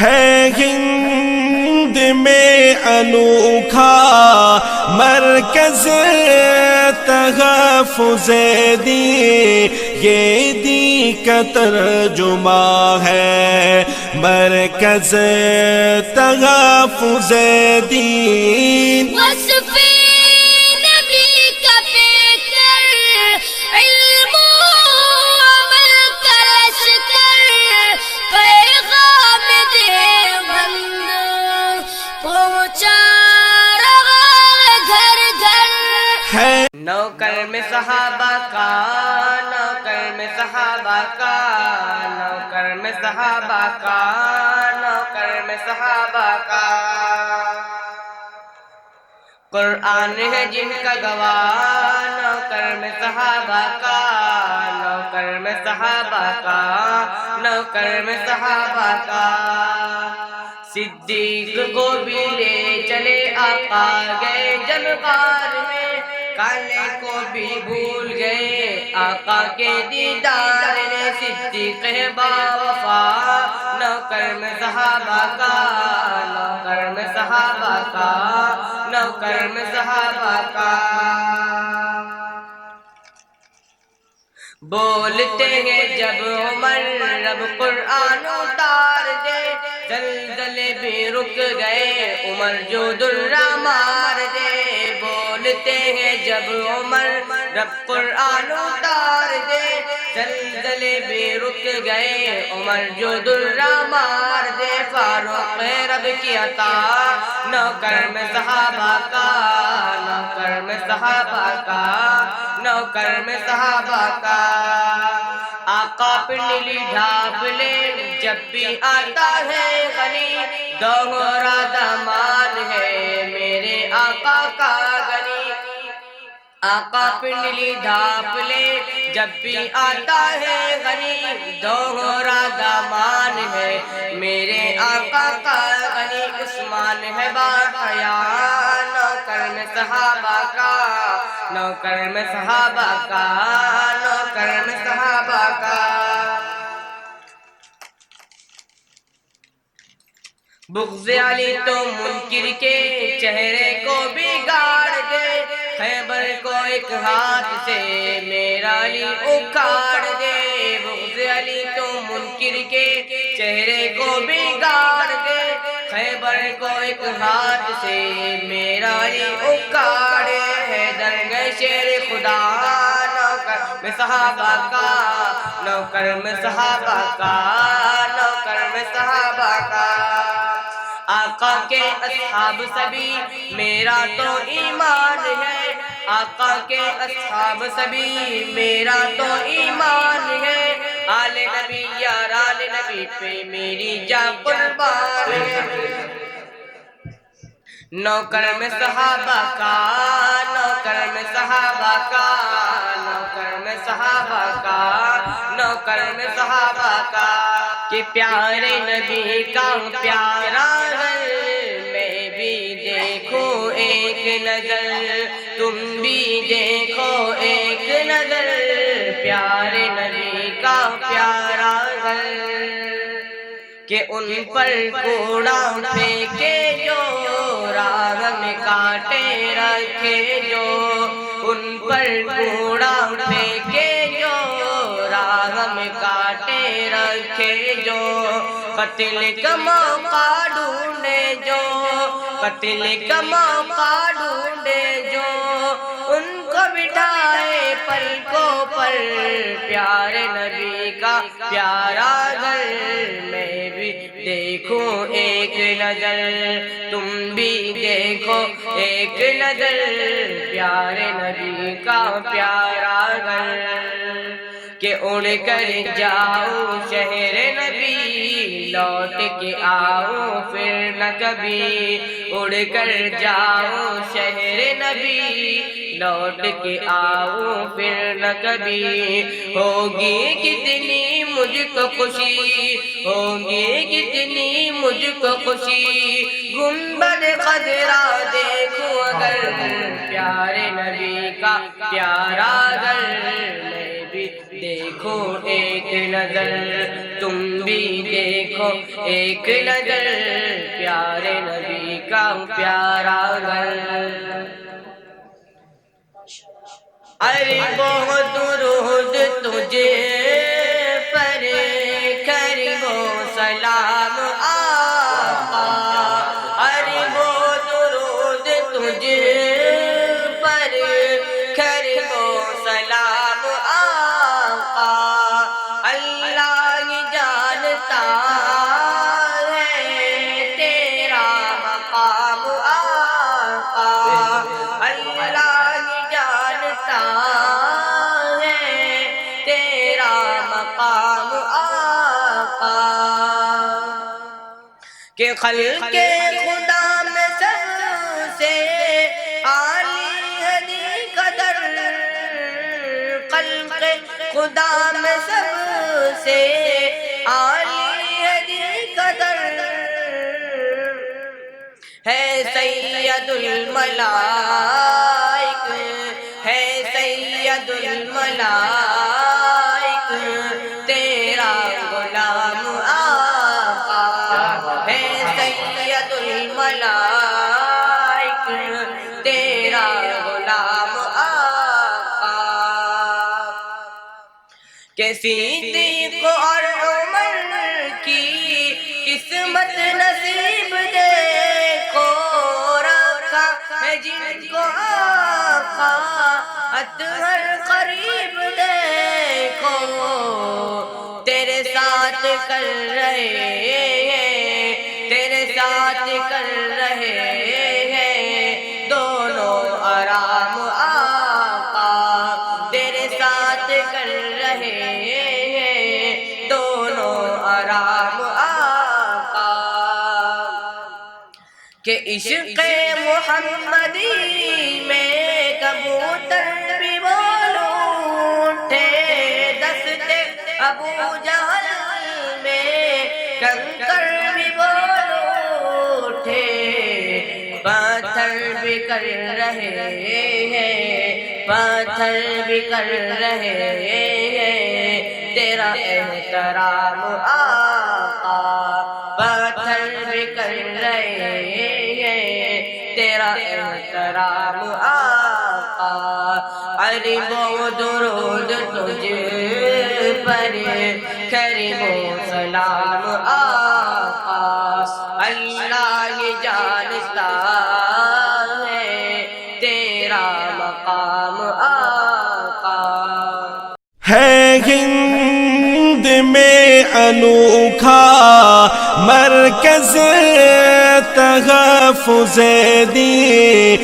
ہے ہند میں انوکھا مرکز تحفظ دین، یہ دین کا ترجمہ ہے مرکز تحفظ دین۔ وصف نبی کا پیکر، علم و عمل کا لشکر، پیغام دیوبند پہنچا رہا گھر گھر ہے۔ نوکر میں صحابہ کا، نوکر میں صحابہ کا، نوکر میں صحابہ کا، نوکر میں صحابہ کا، قرآن ہے جن کا گواہ، نوکر میں صحابہ کا، نوکر میں صحابہ کا، نوکر میں صحابہ کا، صدیق کو بھی لے چلے آقا گئے جب غار میں، کالے کو بھی بھول گئے آقا کے دیدار نے، صدیق ہے باوفا نوکر میں صحابہ کا، نوکر میں صحابہ کا، نوکر میں صحابہ کا، بولتے ہیں جب عمر رب قرآن اتار دے، زلزلے بھی رک گئے عمر جو درہ مار دے، بولتے ہیں جب عمر رب قرآن اتار دے، زلزلے بھی رک گئے عمر جو درہ مار دے، فاروق رب کی عطا نوکر میں صحابہ کا، نوکر میں صحابہ کا، نوکر میں صحابہ کا، آقا پہ نیلی ڈھانپ لے جب بھی آتا ہے غنی، دوہرا دامان ہے میرے آقا کا غنی، آقا پہ نیلی ڈھانپ لے جب بھی آتا ہے غنی، دوہرا دامان ہے میرے آقا کا غنی، عثمان ہے باحیا نوکر میں صحابہ کا، نوکر میں صحابہ کا، نوکر میں صحابہ کا، بغض علی تو منکر کے چہرے کو بگاڑ دے، خیبر کو ایک ہاتھ سے میرا علی اکھاڑ دے، بغض علی تو منکر کے چہرے کو بگاڑ دے، خیبر کو ایک ہاتھ سے میرا علی اکھاڑ دے، حیدر گئے شیر خدا نوکر میں صحابہ کا، نوکر میں صحابہ کا، نوکر میں صحابہ کا، آقا کے اصحاب سبھی میرا تو ایمان ہے، آقا کے اصحاب سبھی میرا تو ایمان ہے، آل نبی یاران نبی پہ میری جان قربان ہے، نوکر میں صحابہ کا، نوکر میں صحابہ کا، نوکر میں صحابہ کا، نوکر میں صحابہ کا، کہ پیارے نبی کا پیارا گھر میں بھی دیکھوں ایک نظر، تم بھی دیکھو ایک نظر، پیارے نبی کا پیارا گھر، کہ ان پر کوڑا پھینکے جو راہ میں کانٹے رکھے جو، ان پر کوڑا پھینکے جو راہ میں کانٹے رکھے جو، قتل کا موقع ڈھونڈے جو، قتل کا موقع ڈھونڈے جو، ان کو بٹھائے پلکوں پر پیارے نبی کا پیارا گھر میں بھی دیکھوں ایک نظر، تم بھی دیکھو ایک نظر، پیارے نبی کا پیارا گھر، کہ اڑ کر جاؤ شہر نبی لوٹ کے آؤ پھر نہ کبھی، اڑ کر جاؤ شہر نبی لوٹ کے آؤ پھر نہ کبھی، ہوگی کتنی مجھ کو خوشی، ہوگی کتنی مجھ کو خوشی، گنبد خضرا دیکھوں اگر پیارے نبی کا پیارا گھر میں بھی دیکھو ایک نظر، تم بھی دیکھو ایک نظر پیارے نبی کا پیارا گھر ارے بہت درود تجھے پر کرو سلام آقا ارے بہت درود تجھے پر کرو سلام آقا اللہ ہی جانتا ہے تیرا مقام آقا اللہ ہی جانتا ہے تیرا مقام آقا کہ خلق خدا میں سب سے عالی ہے قدر خلق خدا میں سب سے عالی ہے قدر ہے سید الملائک ہے سید الملائک تیرا غلام آقا ہے سید الملائک تیرا غلام آقا کہ صدیق اور عمر کی قسمت نصیب دیکھو رکھا ہے جن کو آقا اطہر قریب دیکھو تیرے ساتھ کر رہے ہیں تیرے ساتھ کر رہے ہیں دونوں آرام آقا تیرے ساتھ کر رہے ہیں دونوں آرام آقا کہ عشق محمدی میں کبوتر بھی بولو اٹھے دست ابو جہل میں کنکر بھی بولو اٹھے پتھر بھی کر رہے ہیں پتھر بھی کر رہے ہیں تیرا احترام آقا پتھر بھی کر رہے ہیں تیرا احترام آقا ارے بہت درود تجھ پر کرو سلام آقا اللہ ہی جانتا ہے تیرا مقام آقا ہے ہند میں انوکھا مرکز تحفظ دین